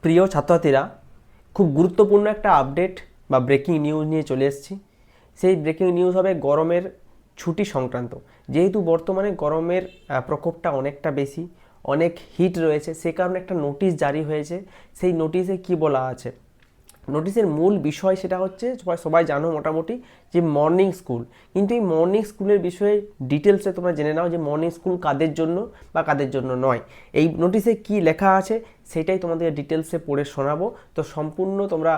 প্রিয় ছাত্রছাত্রীরা, খুব গুরুত্বপূর্ণ একটা আপডেট বা ব্রেকিং নিউজ নিয়ে চলে এসেছি। সেই ব্রেকিং নিউজ হবে গরমের ছুটি সংক্রান্ত। যেহেতু বর্তমানে গরমের প্রকোপটা অনেকটা বেশি, অনেক হিট রয়েছে, সে কারণে একটা নোটিশ জারি হয়েছে। সেই নোটিশে কি বলা আছে? নোটিশের মূল বিষয় সেটা হচ্ছে, সবাই জানো মোটামুটি, যে মর্নিং স্কুল। কিন্তু এই মর্নিং স্কুলের বিষয়ে ডিটেলসে তোমরা জেনে নাও যে মর্নিং স্কুল কাদের জন্য বা কাদের জন্য নয়। এই নোটিশে কি লেখা আছে সেটাই তোমাদের ডিটেলসে পড়ে শোনাবো। তো সম্পূর্ণ তোমরা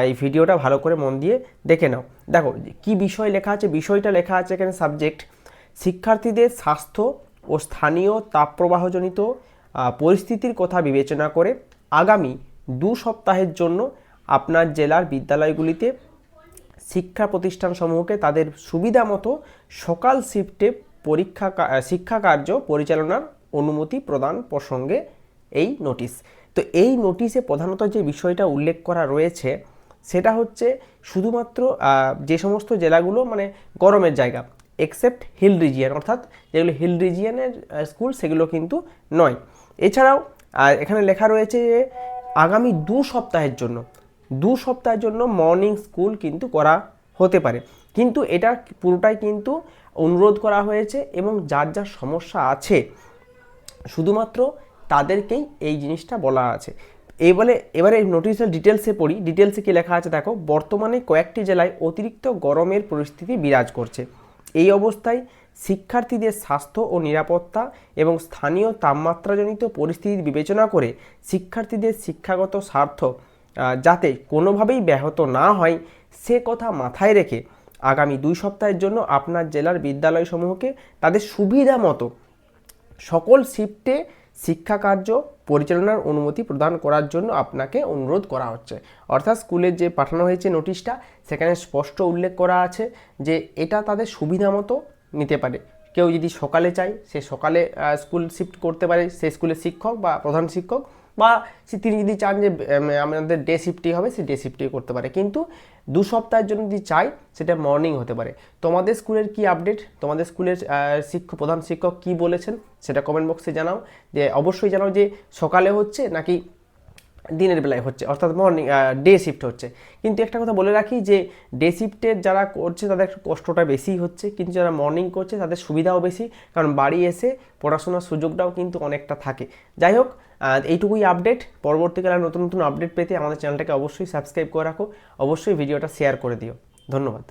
এই ভিডিওটা ভালো করে মন দিয়ে দেখে নাও। দেখো কি বিষয় লেখা আছে। বিষয়টা লেখা আছে এখানে, সাবজেক্ট শিক্ষার্থীদের স্বাস্থ্য ও স্থানীয় তাপপ্রবাহজনিত পরিস্থিতির কথা বিবেচনা করে আগামী 2 সপ্তাহের জন্য আপনার জেলার বিদ্যালয়গুলিতে শিক্ষা প্রতিষ্ঠানসমূহকে তাদের সুবিধা মতো সকাল শিফটে শিক্ষা কার্য পরিচালনার অনুমতি প্রদান প্রসঙ্গে এই নোটিশ। তো এই নোটিশে প্রধানত যে বিষয়টা উল্লেখ করা রয়েছে সেটা হচ্ছে শুধুমাত্র যে সমস্ত জেলাগুলো মানে গরমের জায়গা, এক্সেপ্ট হিল রিজিয়ন, অর্থাৎ যেগুলো হিল রিজিয়নের স্কুল সেগুলো কিন্তু নয়। এছাড়াও এখানে লেখা রয়েছে যে আগামী 2 সপ্তাহের জন্য মর্নিং স্কুল কিন্তু করা হতে পারে। কিন্তু এটা পুরোটাই কিন্তু অনুরোধ করা হয়েছে, এবং যার যার সমস্যা আছে শুধুমাত্র তাদেরকেই এই জিনিসটা বলা আছে। এবারে নোটিশের ডিটেলসে পড়ি। ডিটেলসে কি লেখা আছে দেখো। বর্তমানে কয়েকটি জেলায় অতিরিক্ত গরমের পরিস্থিতি বিরাজ করছে। এই অবস্থায় শিক্ষার্থীদের স্বাস্থ্য ও নিরাপত্তা এবং স্থানীয় তাপমাত্রাজনিত পরিস্থিতি বিবেচনা করে শিক্ষার্থীদের শিক্ষাগত স্বার্থ যাতে কোনোভাবেই ব্যাহত না হয় সে কথা মাথায় রেখে আগামী 2 সপ্তাহের জন্য আপনার জেলার বিদ্যালয়সমূহকে তাদের সুবিধা মতো সকল শিফটে শিক্ষা কার্য পরিচালনার অনুমতি প্রদান করার জন্য আপনাকে অনুরোধ করা হচ্ছে। অর্থাৎ স্কুলে যে পাঠানো হয়েছে নোটিশটা, সেখানে স্পষ্ট উল্লেখ করা আছে যে এটা তাদের সুবিধা মতো নিতে পারে। কেউ যদি সকালে চায় সে সকালে স্কুল শিফট করতে পারে, সে স্কুলের শিক্ষক বা প্রধান শিক্ষক, বা তিনি যদি চান যে আমাদের ডে শিফটই হবে, সে ডে শিফটই করতে পারে। কিন্তু 2 সপ্তাহের জন্য যদি চাই সেটা মর্নিং হতে পারে। তোমাদের স্কুলের কি আপডেট, তোমাদের স্কুলের প্রধান শিক্ষক কি বলেছেন সেটা কমেন্ট বক্সে জানাও। যে অবশ্যই জানাও যে সকালে হচ্ছে নাকি দিনের বেলায় হচ্ছে, অর্থাৎ মর্নিং ডে শিফট হচ্ছে। কিন্তু একটা কথা বলে রাখি যে ডে শিফটের যারা করছে তাদের একটু কষ্টটা বেশি হচ্ছে, কিন্তু যারা মর্নিং করছে তাদের সুবিধাও বেশি, কারণ বাড়ি এসে পড়াশোনার সুযোগটাও কিন্তু অনেকটা থাকে। যাই হোক, এইটুকুই আপডেট। পরবর্তীকালে নতুন নতুন আপডেট পেতে আমাদের চ্যানেলটাকে অবশ্যই সাবস্ক্রাইব করে রাখো, অবশ্যই ভিডিওটা শেয়ার করে দিও। ধন্যবাদ।